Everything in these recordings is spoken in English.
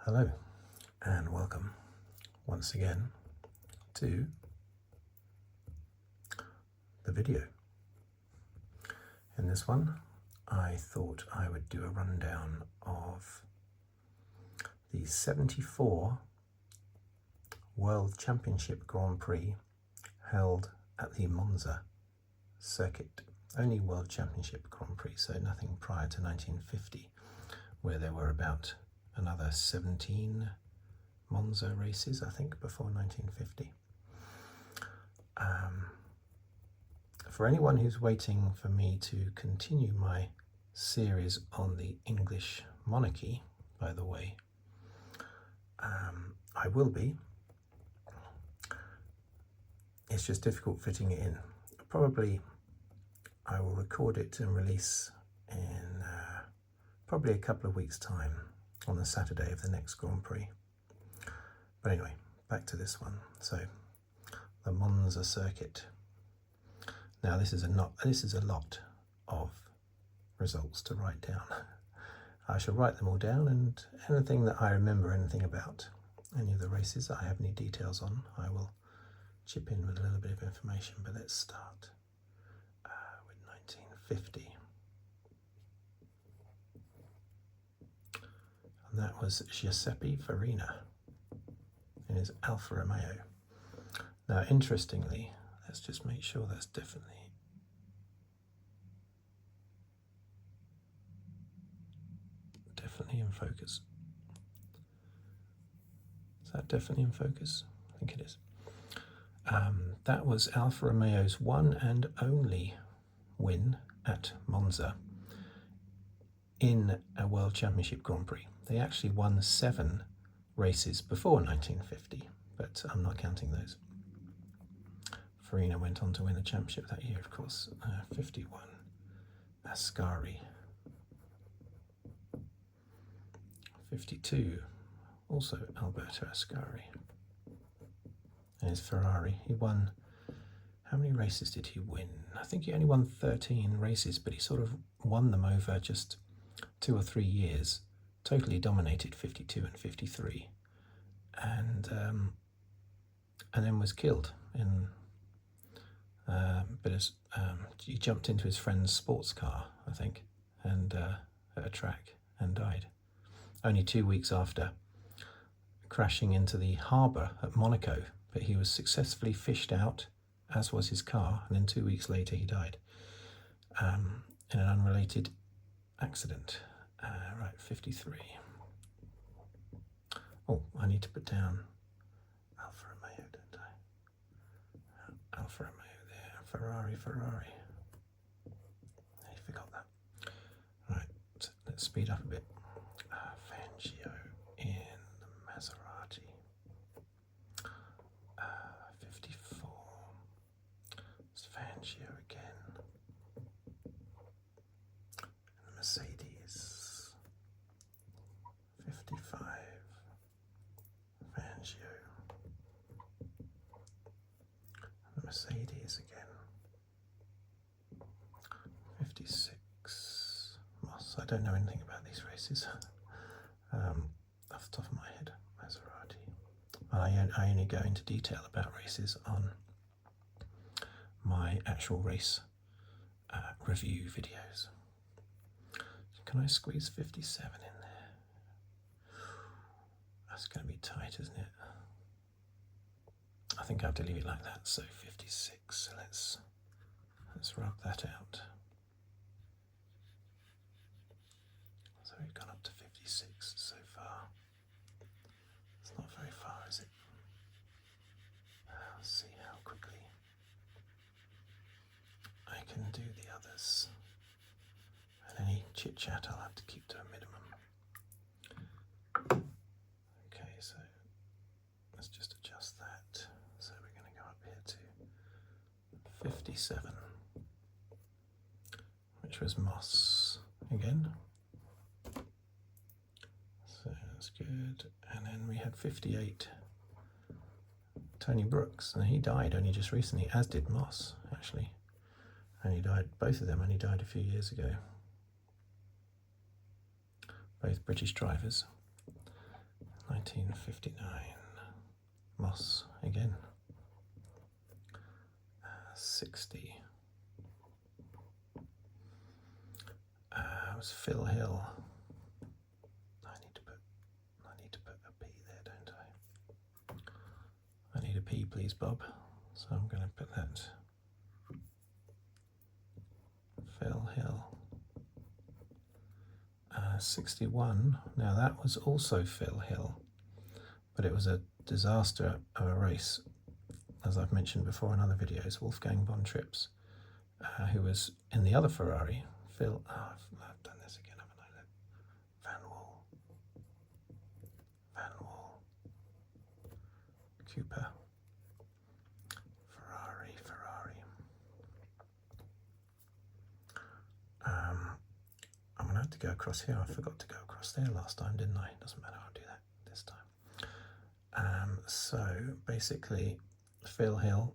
Hello and welcome once again to the video. In this one I thought I would do a rundown of the 74 World Championship Grand Prix held at the Monza Circuit. Only World Championship Grand Prix, so nothing prior to 1950, where there were about another 17 Monza races, I think, before 1950. For anyone who's waiting for me to continue my series on the English monarchy, by the way, I will be. It's just difficult fitting it in. Probably I will record it and release in probably a couple of weeks' time, on the Saturday of the next Grand Prix. But anyway, back to this one. So, the Monza Circuit. Now this is a lot of results to write down. I shall write them all down, and anything that I remember anything about, any of the races that I have any details on, I will chip in with a little bit of information. But let's start with 1950. And that was Giuseppe Farina in his Alfa Romeo. Now, interestingly, let's just make sure that's definitely in focus. Is that definitely in focus? I think it is. That was Alfa Romeo's one and only win at Monza in a World Championship Grand Prix. They actually won 7 races before 1950, but I'm not counting those. Farina went on to win the championship that year, of course. 51, Ascari. 52, also Alberto Ascari. And his Ferrari. He won, how many races did he win? I think he only won 13 races, but he sort of won them over just 2 or 3 years. Totally dominated 52 and 53, and then was killed in he jumped into his friend's sports car, I think, and at a track, and died only 2 weeks after crashing into the harbour at Monaco. But he was successfully fished out, as was his car, and then 2 weeks later he died in an unrelated accident. Right, 53. Oh, I need to put down Alfa Romeo, don't I? Alfa Romeo there. Ferrari. I forgot that. Right, let's speed up a bit. Fangio in the Maserati. 54. It's Fangio again. And the Mercedes. 55. Fangio. The Mercedes again. 56. Moss. I don't know anything about these races off the top of my head. Maserati. I only go into detail about races on my actual race review videos. Can I squeeze 57 in there? That's going to be tight, isn't it? I think I have to leave it like that. So 56. Let's rub that out. So we've gone up to 56 so far. It's not very far, is it? Let's see how quickly I can do the others. And any chit chat I'll have to keep to a minimum. Okay, so let's just adjust that. So we're going to go up here to 57, which was Moss again. So that's good. And then we had 58, Tony Brooks, and he died only just recently, as did Moss, actually. And he died, both of them only died a few years ago. Both British drivers. 1959. Moss again. 60. It was Phil Hill. I need to put a P there, don't I? I need a P, please, Bob. So I'm going to put that. Phil Hill. 61. Now that was also Phil Hill, but it was a disaster of a race, as I've mentioned before in other videos. Wolfgang von Trips, who was in the other Ferrari. I've done this again, haven't I? Van Wall, Cooper, Ferrari. I'm going to have to go across here. I forgot to go across there last time, didn't I? Doesn't matter, I'll do that this time. So basically, Phil Hill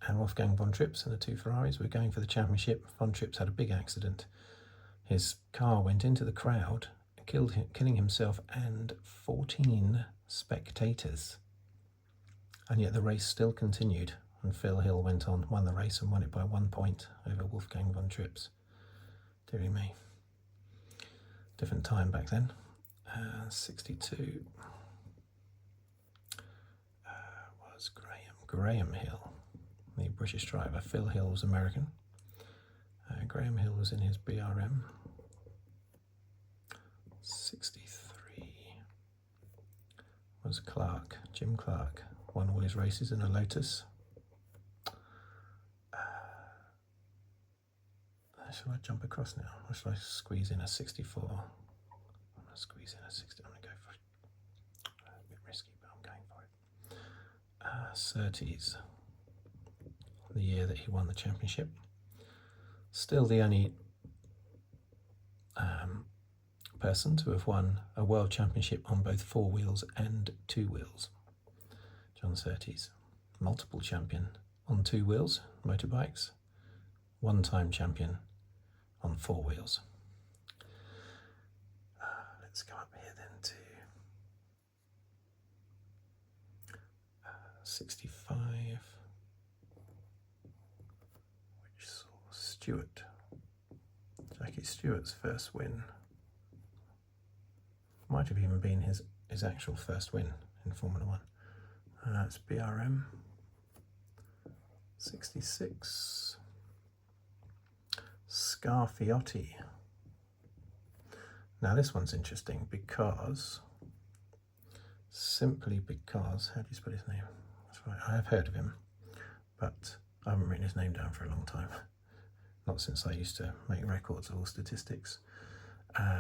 and Wolfgang von Trips and the two Ferraris were going for the championship. Von Trips had a big accident. His car went into the crowd, killing himself and 14 spectators. And yet the race still continued, and Phil Hill went on, won the race and won it by 1 point over Wolfgang von Trips. Deary me. Different time back then. 62 was Graham Hill, the British driver. Phil Hill was American. Graham Hill was in his BRM. 63 was Jim Clark. Won all his races in a Lotus. Shall I jump across now, or shall I squeeze in a 64? I'm going to squeeze in a 60. I'm going to go for it. A bit risky, but I'm going for it. Surtees, the year that he won the championship. Still the only person to have won a world championship on both 4 wheels and 2 wheels. John Surtees, multiple champion on 2 wheels, motorbikes, 1-time champion on 4 wheels. Let's go up here then to 65, which saw Stewart. Jackie Stewart's first win. Might have even been his actual first win in Formula 1. That's BRM. 66. Scarfiotti. Now this one's interesting simply because, how do you spell his name? That's right, I have heard of him, but I haven't written his name down for a long time. Not since I used to make records of all statistics.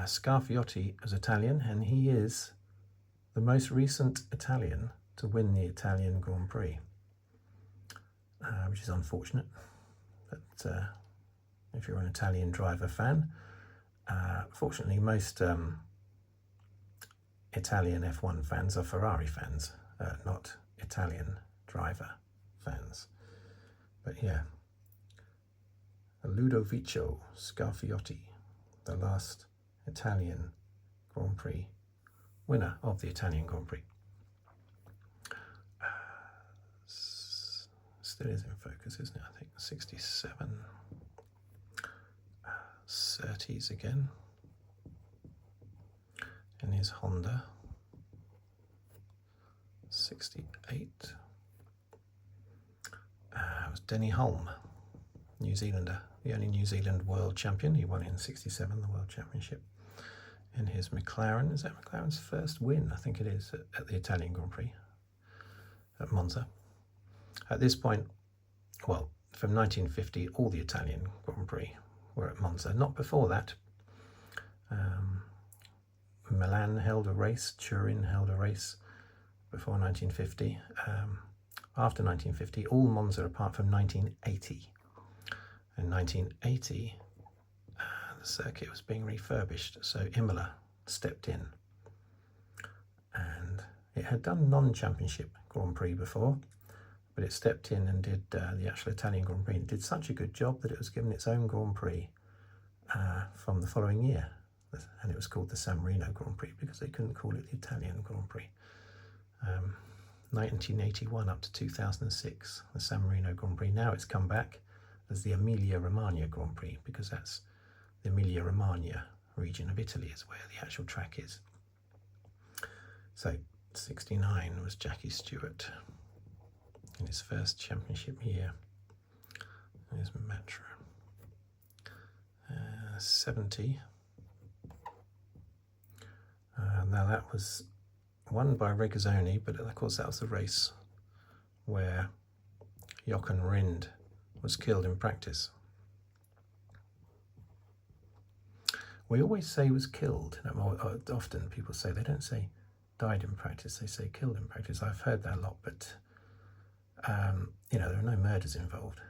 Scarfiotti is Italian, and he is the most recent Italian to win the Italian Grand Prix, which is unfortunate, but if you're an Italian driver fan. Fortunately, most Italian F1 fans are Ferrari fans, not Italian driver fans. But yeah, Ludovico Scarfiotti, the last Italian Grand Prix winner of the Italian Grand Prix. Still is in focus, isn't it? I think 67. Surtees again in his Honda. 68. It was Denny Hulme, New Zealander, the only New Zealand world champion. He won in 67 the world championship in his McLaren. Is that McLaren's first win? I think it is, at the Italian Grand Prix at Monza. At this point, well, from 1950, all the Italian Grand Prix were at Monza. Not before that. Milan held a race, Turin held a race before 1950. After 1950, all Monza apart from 1980. In 1980, the circuit was being refurbished, so Imola stepped in. And it had done non-championship Grand Prix before, but it stepped in and did the actual Italian Grand Prix. It did such a good job that it was given its own Grand Prix from the following year, and it was called the San Marino Grand Prix because they couldn't call it the Italian Grand Prix. 1981 up to 2006, the San Marino Grand Prix. Now it's come back as the Emilia-Romagna Grand Prix because that's the Emilia-Romagna region of Italy is where the actual track is. So 69 was Jackie Stewart in his first championship year. There's Matra. 70. Now that was won by Regazzoni, but of course that was the race where Jochen Rindt was killed in practice. We always say he was killed. Often people say, they don't say died in practice, they say killed in practice. I've heard that a lot, but there are no murders involved.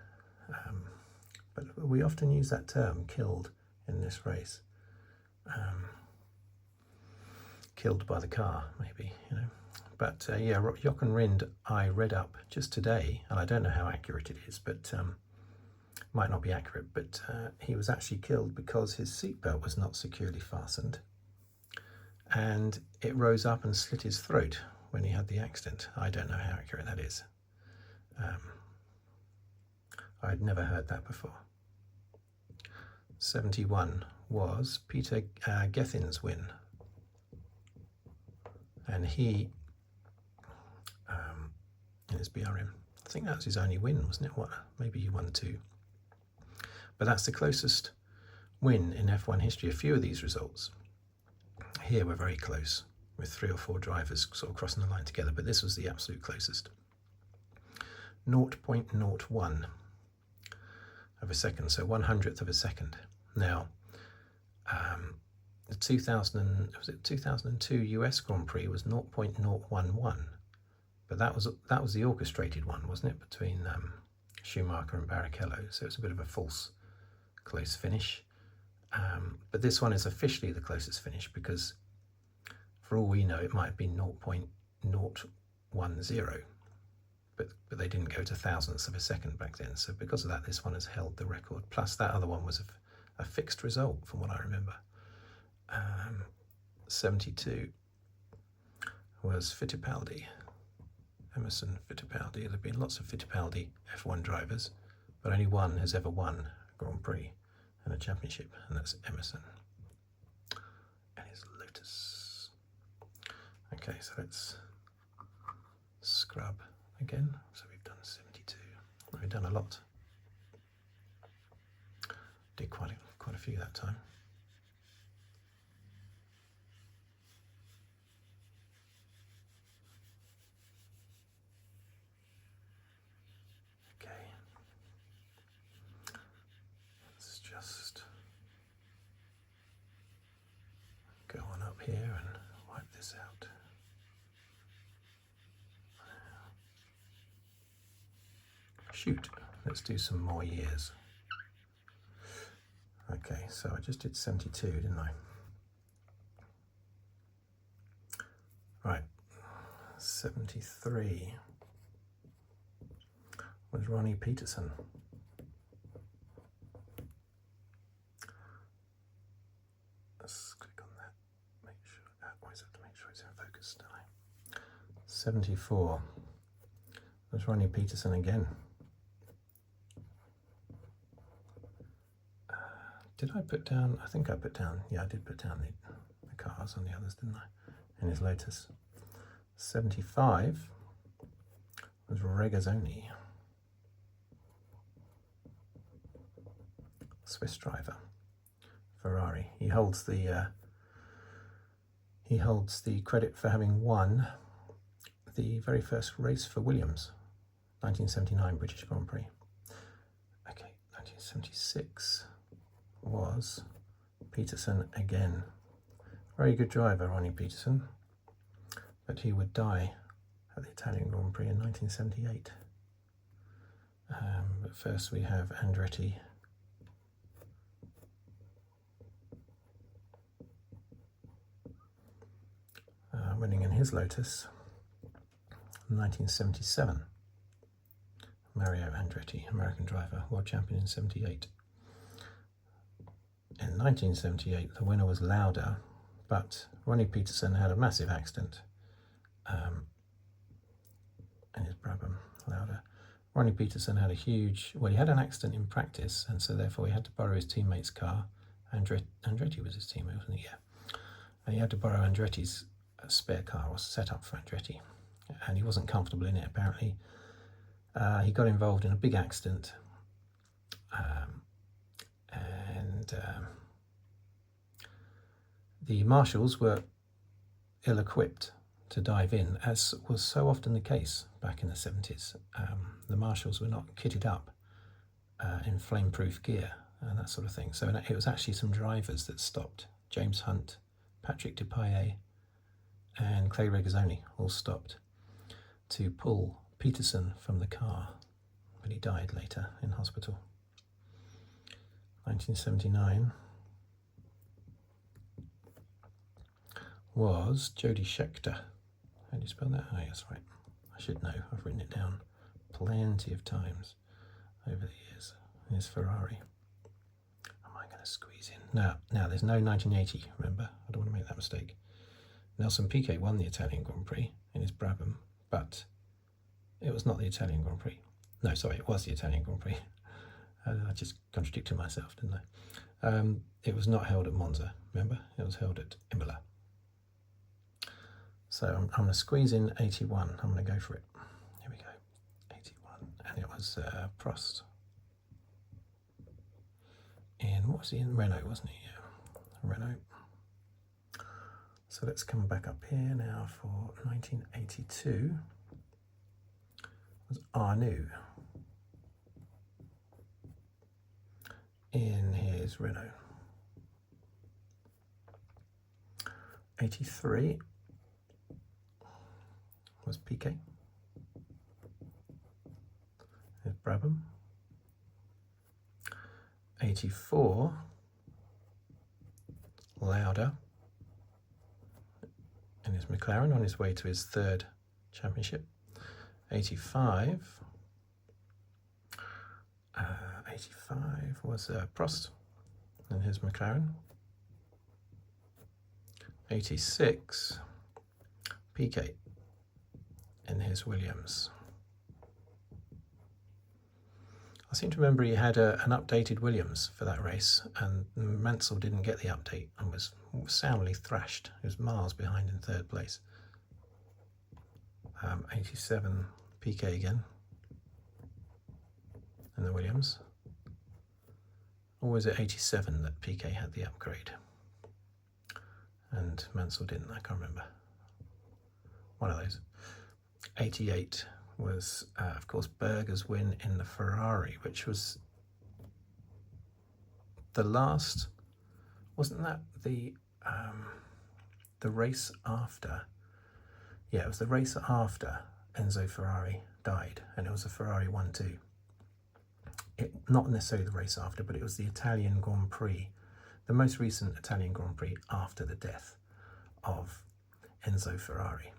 But we often use that term, killed, in this race. Killed by the car, maybe, But Jochen Rindt, I read up just today, and I don't know how accurate it is, but might not be accurate, but he was actually killed because his seatbelt was not securely fastened, and it rose up and slit his throat when he had the accident. I don't know how accurate that is. I'd never heard that before. 71 was Peter Gethin's win. And he, in his BRM, I think that was his only win, wasn't it? Maybe he won 2. But that's the closest win in F1 history. A few of these results here were very close, with 3 or 4 drivers sort of crossing the line together, but this was the absolute closest. 0.01 of a second, so 100th of a second. Now, the 2002 US Grand Prix was 0.011, but that was the orchestrated one, wasn't it, between Schumacher and Barrichello? So it's a bit of a false close finish. But this one is officially the closest finish because, for all we know, it might have been 0.010, but they didn't go to thousandths of a second back then. So because of that, this one has held the record. Plus, that other one was a fixed result, from what I remember. 72 was Fittipaldi, Emerson Fittipaldi. There have been lots of Fittipaldi F1 drivers, but only one has ever won a Grand Prix and a championship, and that's Emerson and his Lotus. Okay, so let's scrub again. So we've done 72. We've done a lot. Did quite a few that time. Here and wipe this out. Shoot, let's do some more years. Okay, so I just did 72, didn't I? Right, 73 was Ronnie Peterson. Let's click on that. Always have to make sure it's in focus, don't I? 74 was Ronnie Peterson again. Did I put down? I think I put down. Yeah, I did put down the cars on the others, didn't I? In his Lotus. 75 was Regazzoni, Swiss driver, Ferrari. He holds the credit for having won the very first race for Williams, 1979 British Grand Prix. Okay, 1976 was Peterson again. Very good driver, Ronnie Peterson, but he would die at the Italian Grand Prix in 1978. But first we have Andretti. Winning in his Lotus, 1977. Mario Andretti, American driver, world champion in 78. In 1978, the winner was Lauda, but Ronnie Peterson had a massive accident. And his Brabham, Lauda. Ronnie Peterson had he had an accident in practice, and so therefore he had to borrow his teammate's car. Andretti was his teammate, wasn't he? Yeah. And he had to borrow Andretti's spare car, was set up for Andretti, and he wasn't comfortable in it, apparently. He got involved in a big accident, and the marshals were ill-equipped to dive in, as was so often the case back in the 70s. The marshals were not kitted up in flame-proof gear and that sort of thing. So it was actually some drivers that stopped. James Hunt, Patrick Depailler, and Clay Regazzoni all stopped to pull Peterson from the car, but he died later in hospital. 1979 was Jody Scheckter. How do you spell that? Oh, yes, right. I should know. I've written it down plenty of times over the years. Here's Ferrari. Am I going to squeeze in? Now, there's no 1980, remember? I don't want to make that mistake. Nelson Piquet won the Italian Grand Prix in his Brabham, but it was not the Italian Grand Prix. No, sorry, it was the Italian Grand Prix. I just contradicted myself, didn't I? It was not held at Monza, remember? It was held at Imola. So I'm going to squeeze in 81. I'm going to go for it. Here we go. 81. And it was Prost. What was he in? Renault, wasn't he? Yeah. Renault. So let's come back up here now for 1982. It was Arnoux in his Renault. 83 was Piquet, his Brabham. 84, Lauda in his McLaren on his way to his third championship. 85 was Prost in his McLaren. 86, Piquet in his Williams. I seem to remember he had an updated Williams for that race, and Mansell didn't get the update and was soundly thrashed. He was miles behind in third place. 87, Piquet again in the Williams. Or was it 87 that Piquet had the upgrade and Mansell didn't? I can't remember. One of those. 88 was, of course, Berger's win in the Ferrari, which was the last, wasn't that the race after? Yeah, it was the race after Enzo Ferrari died, and it was a Ferrari 1-2. Not necessarily the race after, but it was the Italian Grand Prix, the most recent Italian Grand Prix after the death of Enzo Ferrari.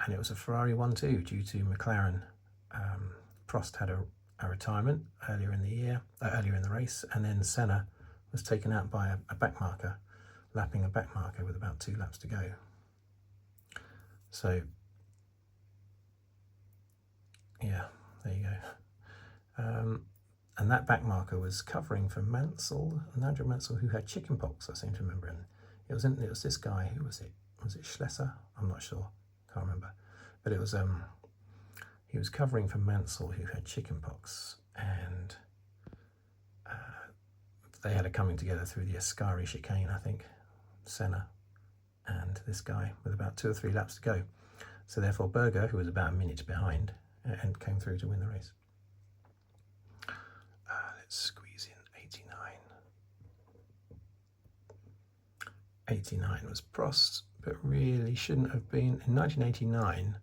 And it was a Ferrari 1-2 due to McLaren. Prost had a retirement earlier in the race, and then Senna was taken out by a back marker, lapping a back marker with about 2 laps to go. So, yeah, there you go. And that back marker was covering for Mansell, Nigel Mansell, who had chickenpox, I seem to remember. And it was this guy. Who was it? Was it Schlesser? I'm not sure. Can't remember. But it was he was covering for Mansell, who had chickenpox, and they had a coming together through the Ascari chicane, I think, Senna and this guy, with about 2 or 3 laps to go. So therefore Berger, who was about a minute behind, and came through to win the race. Let's squeeze in 89. 89 was Prost, but really shouldn't have been. In 1989,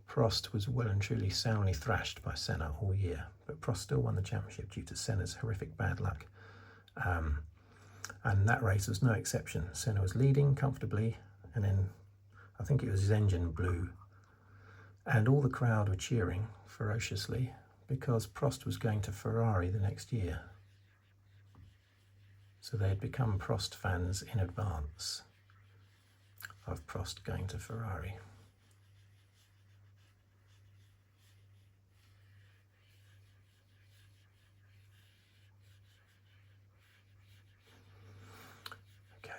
Prost was well and truly soundly thrashed by Senna all year, but Prost still won the championship due to Senna's horrific bad luck. And that race was no exception. Senna was leading comfortably, and then I think it was his engine blew, and all the crowd were cheering ferociously because Prost was going to Ferrari the next year. So they had become Prost fans in advance of Prost going to Ferrari. Okay,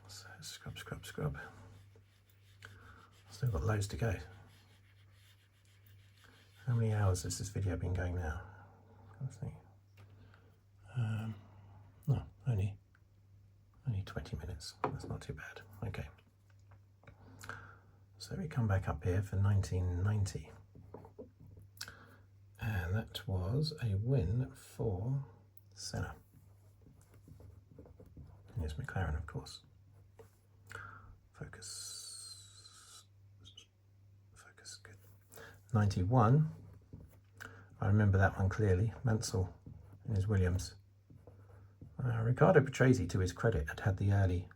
so scrub. Still got loads to go. How many hours has this video been going now? I think. No, only 20 minutes. That's not too bad. Okay. So we come back up here for 1990. And that was a win for Senna. And here's McLaren, of course. Focus, good. 91. I remember that one clearly. Mansell in his Williams. Riccardo Patrese, to his credit, had the early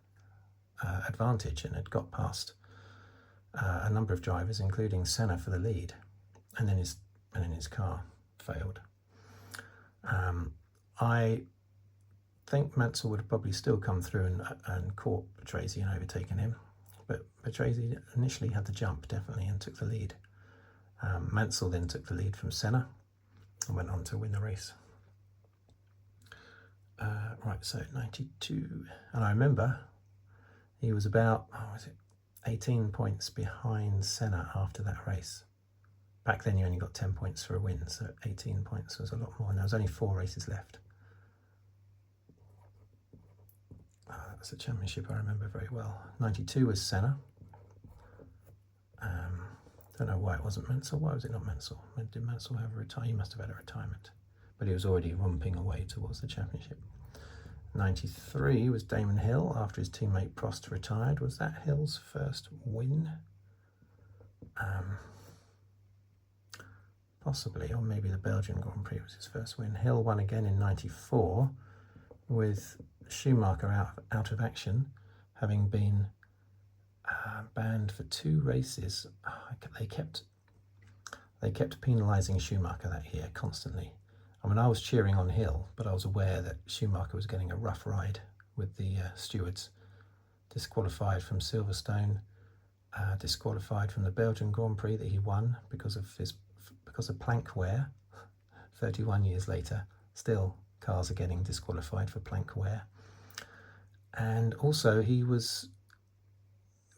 advantage and had got past a number of drivers, including Senna, for the lead, and then his car failed. I think Mansell would have probably still come through and caught Patrese and overtaken him, but Patrese initially had the jump, definitely, and took the lead. Mansell then took the lead from Senna and went on to win the race. Right, so 92, and I remember he was about 18 points behind Senna after that race. Back then you only got 10 points for a win, so 18 points was a lot more, and there was only 4 races left. That's a championship I remember very well. 92 was Senna. Don't know why it wasn't Mansell. Why was it not Mansell? Did Mansell have a retirement? He must have had a retirement, but he was already romping away towards the championship. 93 was Damon Hill after his teammate Prost retired. Was that Hill's first win? Possibly, or maybe the Belgian Grand Prix was his first win. Hill won again in 94 with Schumacher out of action, having been banned for 2 races. They kept penalising Schumacher that year constantly. I mean, I was cheering on Hill, but I was aware that Schumacher was getting a rough ride with the stewards. Disqualified from Silverstone, disqualified from the Belgian Grand Prix that he won because of plank wear. 31 years later, still cars are getting disqualified for plank wear. And also he was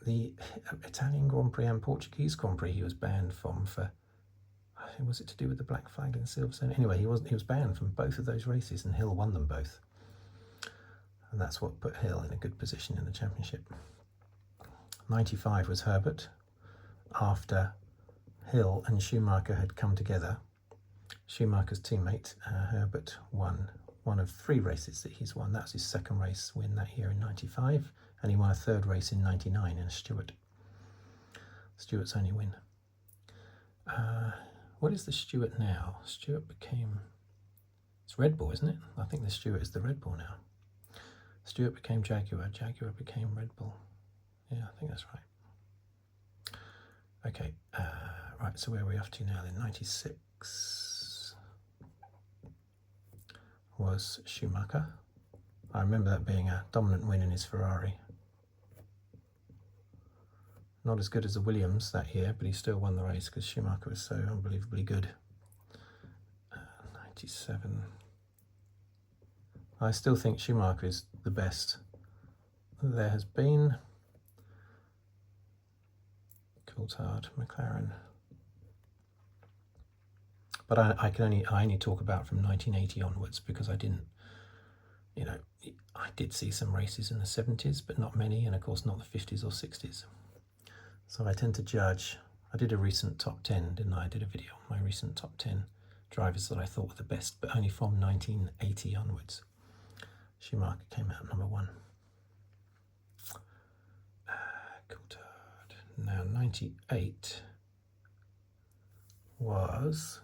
the Italian Grand Prix and Portuguese Grand Prix he was banned from for, was it to do with the black flag in Silverstone? Anyway, he was banned from both of those races, and Hill won them both. And that's what put Hill in a good position in the championship. 95 was Herbert. After Hill and Schumacher had come together, Schumacher's teammate, Herbert, won one of 3 races that he's won. That was his second race win that year in 95, and he won a 3rd race in 99 in Stewart. Stewart's only win. What is the Stewart now? Stewart became, it's Red Bull, isn't it? I think the Stewart is the Red Bull now. Stewart became Jaguar, Jaguar became Red Bull. Yeah, I think that's right. Okay, right, so where are we off to now then? 96 was Schumacher. I remember that being a dominant win in his Ferrari. Not as good as the Williams that year, but he still won the race because Schumacher was so unbelievably good. 97. I still think Schumacher is the best there has been. Coulthard, McLaren. But I only talk about from 1980 onwards because I didn't, I did see some races in the 70s, but not many, and of course not the 50s or 60s. So I tend to judge. I did a recent top 10, didn't I? I did a video on my recent top 10 drivers that I thought were the best, but only from 1980 onwards. Schumacher came out number 1. Coulthard. Now 98 was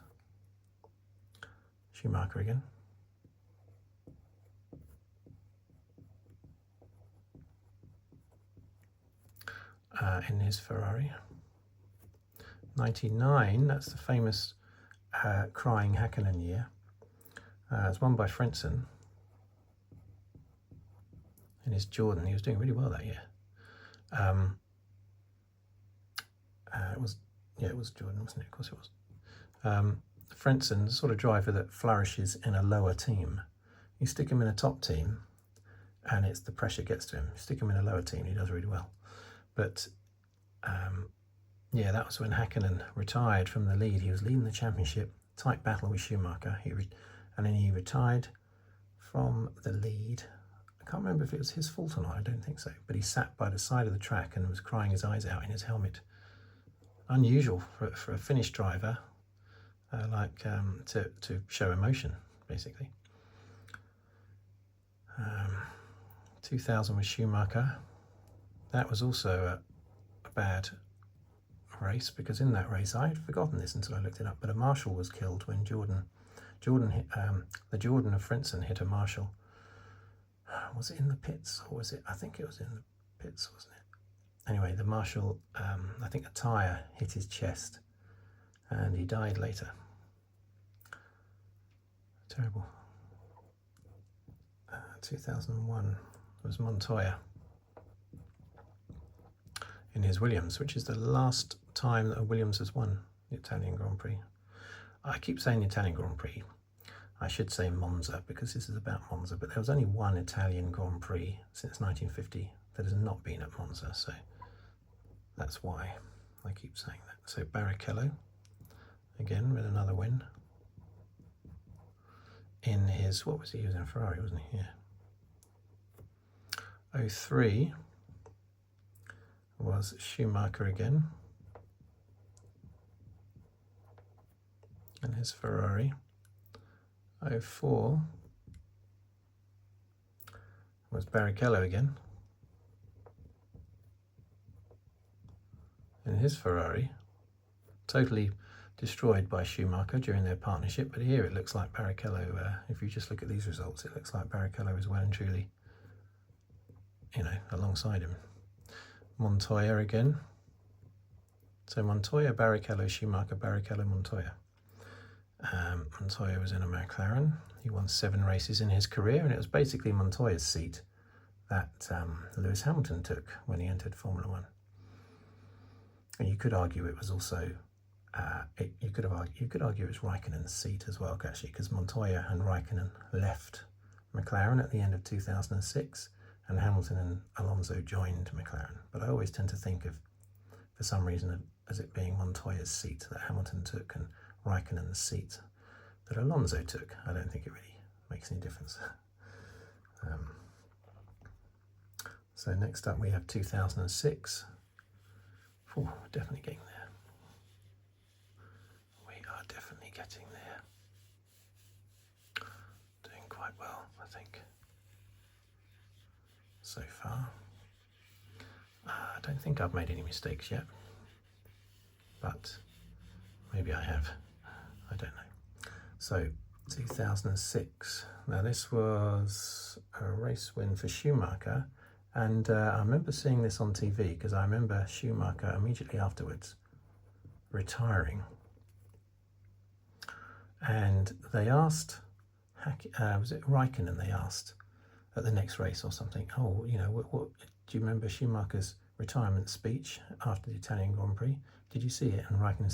Schumacher again. In his Ferrari. 99, that's the famous crying Häkkinen year. It's won by Frentzen. in his Jordan. He was doing really well that year. It was Jordan, wasn't it? Of course it was. Frentzen, the sort of driver that flourishes in a lower team. You stick him in a top team and it's the pressure gets to him. You stick him in a lower team, he does really well. But yeah, that was when Häkkinen retired from the lead. He was leading the championship, tight battle with Schumacher. And then he retired from the lead. I can't remember if it was his fault or not, I don't think so. But he sat by the side of the track and was crying his eyes out in his helmet. Unusual for a Finnish driver, to show emotion, basically. 2000 with Schumacher. That was also a bad race, because in that race, I had forgotten this until I looked it up, but a marshal was killed when the Jordan of Frentzen hit a marshal. Was it in the pits, or was it? I think it was in the pits, wasn't it? Anyway, the marshal, I think a tyre hit his chest, and he died later. Terrible. 2001 was Montoya in his Williams, which is the last time that a Williams has won the Italian Grand Prix. I keep saying the Italian Grand Prix. I should say Monza, because this is about Monza, but there was only one Italian Grand Prix since 1950 that has not been at Monza, so that's why I keep saying that. So Barrichello, again with another win. In his, what was he using? Ferrari, wasn't he? Yeah. 03 was Schumacher again. And his Ferrari. 04 was Barrichello again. In his Ferrari. Totally destroyed by Schumacher during their partnership, but here it looks like Barrichello, if you just look at these results, it looks like Barrichello is well and truly, alongside him. Montoya again. So Montoya, Barrichello, Schumacher, Barrichello, Montoya. Montoya was in a McLaren. He won 7 races in his career, and it was basically Montoya's seat that Lewis Hamilton took when he entered Formula One. And you could argue it was also you could argue it was Raikkonen's seat as well, actually, because Montoya and Raikkonen left McLaren at the end of 2006, and Hamilton and Alonso joined McLaren. But I always tend to think of, for some reason, as it being Montoya's seat that Hamilton took and Raikkonen's seat that Alonso took. I don't think it really makes any difference. So next up we have 2006. Oh, we're definitely getting there. We are definitely getting there. Doing quite well, I think, so far. I don't think I've made any mistakes yet, but maybe I have. I don't know. So 2006. Now this was a race win for Schumacher, and I remember seeing this on TV because I remember Schumacher immediately afterwards retiring, and they asked, was it Raikkonen? They asked at the next race or something. Oh, what do you remember Schumacher's retirement speech after the Italian Grand Prix? Did you see it? And Raikkonen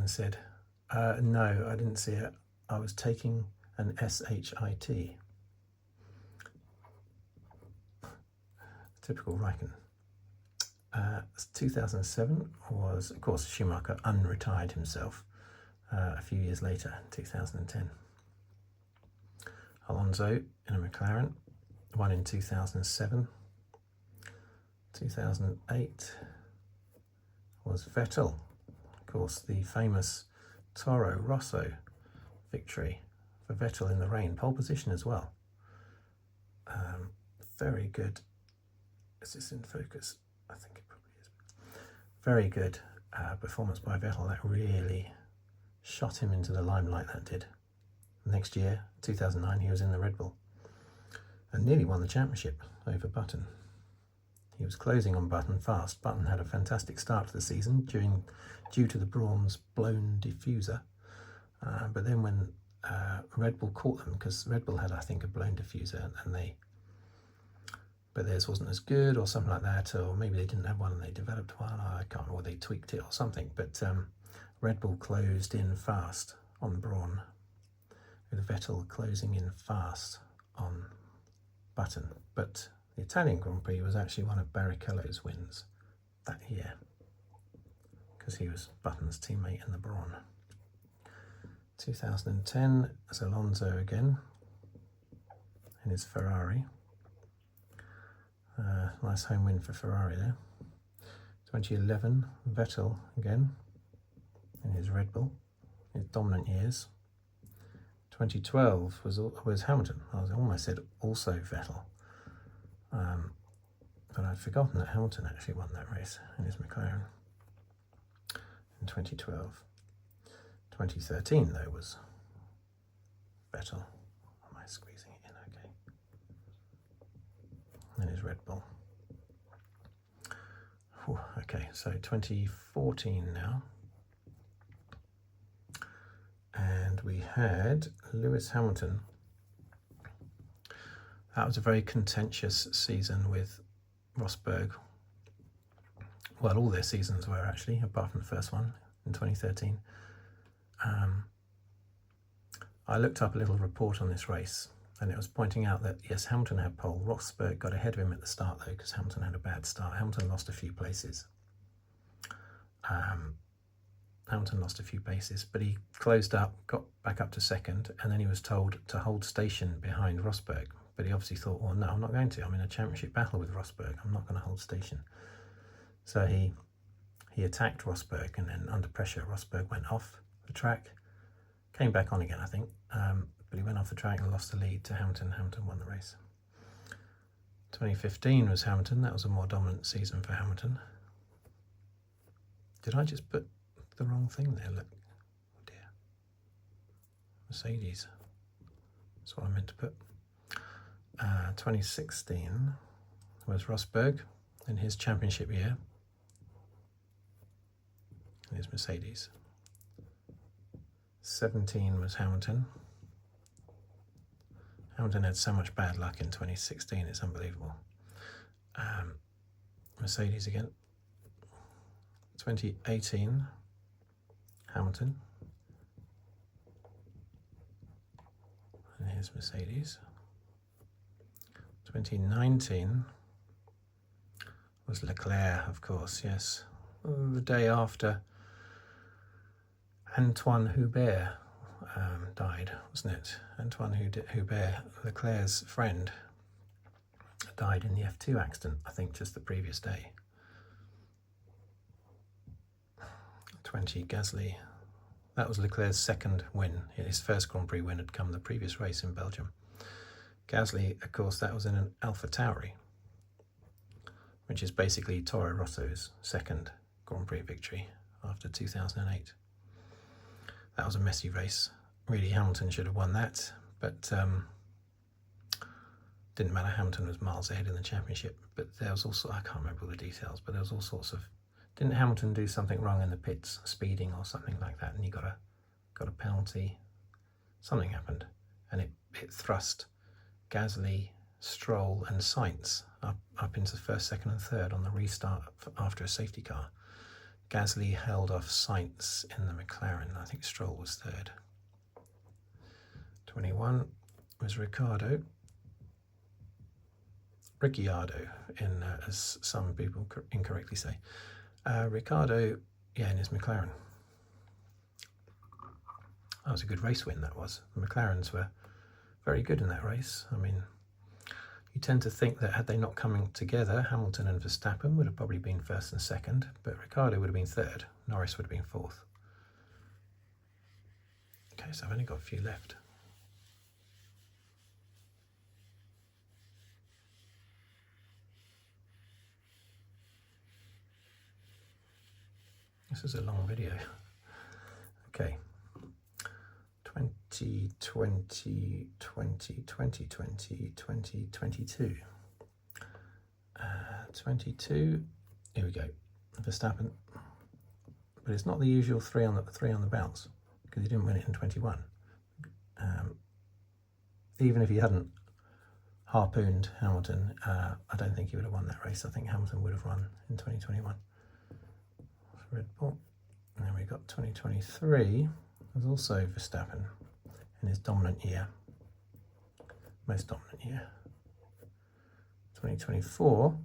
said, no, I didn't see it. I was taking an SHIT. Typical Raikkonen. 2007 was, of course, Schumacher unretired himself a few years later, 2010. Alonso in a McLaren, won in 2007. 2008 was Vettel, of course, the famous Toro Rosso victory for Vettel in the rain, pole position as well. Very good. Is this in focus? I think it probably is. Very good performance by Vettel. That really shot him into the limelight, that did. Next year, 2009, he was in the Red Bull and nearly won the championship over Button. He was closing on Button fast. Button had a fantastic start to the season due to the Brawn's blown diffuser. But then when Red Bull caught them because Red Bull had, I think, a blown diffuser, but theirs wasn't as good or something like that, or maybe they didn't have one and they developed one. I can't remember, or they tweaked it or something. But Red Bull closed in fast on Brawn, with Vettel closing in fast on Button. But the Italian Grand Prix was actually one of Barrichello's wins that year, because he was Button's teammate in the Brawn. 2010 as Alonso again in his Ferrari. Nice home win for Ferrari there. 2011 Vettel again in his Red Bull, his dominant years. 2012 was Hamilton. I almost said also Vettel, but I'd forgotten that Hamilton actually won that race in his McLaren in 2012. 2013 though was Vettel. Am I squeezing it in? Okay. And his Red Bull. Whew, okay, so 2014 now. And we had Lewis Hamilton. That was a very contentious season with Rosberg. Well, all their seasons were actually, apart from the first one in 2013. I looked up a little report on this race, and it was pointing out that, yes, Hamilton had pole. Rosberg got ahead of him at the start, though, because Hamilton had a bad start. Hamilton lost a few places. Hamilton lost a few places, but he closed up, got back up to second, and then he was told to hold station behind Rosberg. But he obviously thought, well, no, I'm not going to. I'm in a championship battle with Rosberg. I'm not going to hold station. So he attacked Rosberg, and then under pressure, Rosberg went off the track. Came back on again, I think, but he went off the track and lost the lead to Hamilton. Hamilton won the race. 2015 was Hamilton. That was a more dominant season for Hamilton. Did I just put the wrong thing there? Look, oh dear. Mercedes. That's what I meant to put. 2016 was Rosberg in his championship year. And his Mercedes. 17 was Hamilton. Hamilton had so much bad luck in 2016, it's unbelievable. Mercedes again. 2018, Hamilton. And here's Mercedes. 2019 was Leclerc, of course, yes. The day after Antoine Hubert died, wasn't it? Antoine Hubert, Leclerc's friend, died in the F2 accident, I think just the previous day. 20 Gasly. That was Leclerc's second win. His first Grand Prix win had come the previous race in Belgium. Gasly, of course, that was in an AlphaTauri, which is basically Toro Rosso's second Grand Prix victory after 2008. That was a messy race. Really, Hamilton should have won that, but didn't matter. Hamilton was miles ahead in the championship, but there was also, I can't remember all the details, but there was all sorts of, didn't Hamilton do something wrong in the pits, speeding or something like that, and he got a penalty? Something happened, and it thrust Gasly, Stroll and Sainz up into first, second and third on the restart after a safety car. Gasly held off Sainz in the McLaren. I think Stroll was third. 21 was Ricciardo, as some people incorrectly say. Ricciardo, yeah, in his McLaren. That was a good race win, that was. The McLarens were very good in that race. I mean, you tend to think that had they not come together, Hamilton and Verstappen would have probably been first and second, but Ricciardo would have been third. Norris would have been fourth. Okay, so I've only got a few left. This is a long video. Okay. 2020, 2020, 2022. 22, here we go. Verstappen. But it's not the usual three on the bounce, because he didn't win it in 21. even if he hadn't harpooned Hamilton, I don't think he would have won that race. I think Hamilton would have won in 2021. Red Bull. And then we got 2023. There's also Verstappen in his dominant year, most dominant year. 2024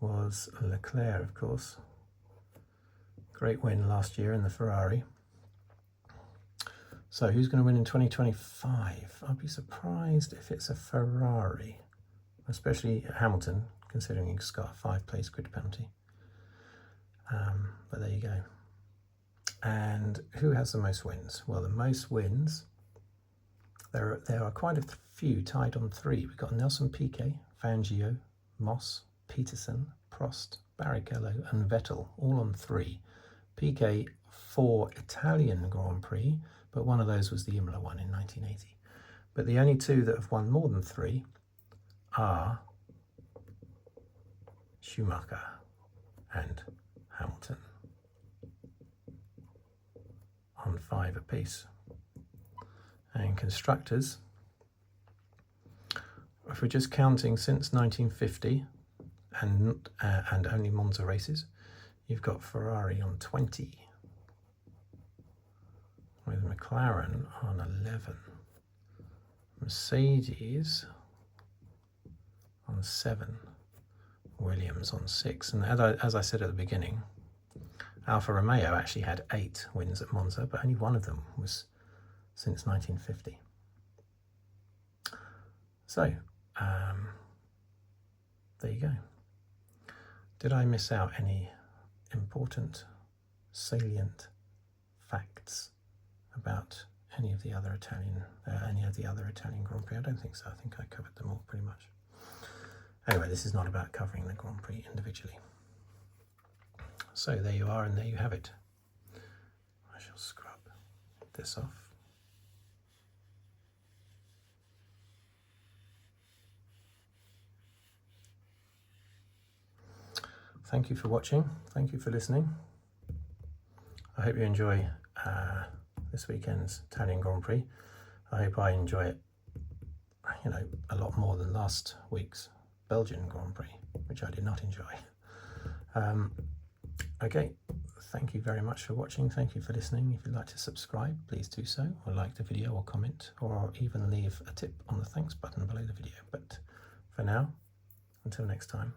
was Leclerc, of course. Great win last year in the Ferrari. So who's going to win in 2025? I'd be surprised if it's a Ferrari, especially Hamilton, considering he's got a 5-place grid penalty. But there you go. And who has the most wins? Well, the most wins, there are quite a few tied on 3. We've got Nelson Piquet, Fangio, Moss, Peterson, Prost, Barrichello and Vettel, all on 3. Piquet 4 Italian Grand Prix, but one of those was the Imola one in 1980. But the only 2 that have won more than 3 are Schumacher and Hamilton, on 5 apiece. And constructors, if we're just counting since 1950 and only Monza races, you've got Ferrari on 20, with McLaren on 11, Mercedes on 7, Williams on 6, and as I said at the beginning, Alfa Romeo actually had 8 wins at Monza, but only one of them was since 1950. So, there you go. Did I miss out any important, salient facts about any of the other Italian Grand Prix? I don't think so. I think I covered them all pretty much. Anyway, this is not about covering the Grand Prix individually. So there you are, and there you have it. I shall scrub this off. Thank you for watching. Thank you for listening. I hope you enjoy this weekend's Italian Grand Prix. I hope I enjoy it, a lot more than last week's Belgian Grand Prix, which I did not enjoy. Okay, thank you very much for watching. Thank you for listening. If you'd like to subscribe, please do so, or like the video, or comment, or even leave a tip on the thanks button below the video. But for now, until next time,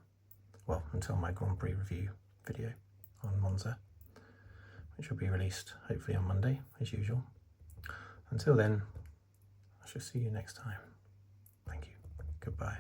well, until my Grand Prix review video on Monza, which will be released hopefully on Monday, as usual. Until then, I shall see you next time. Thank you. Goodbye.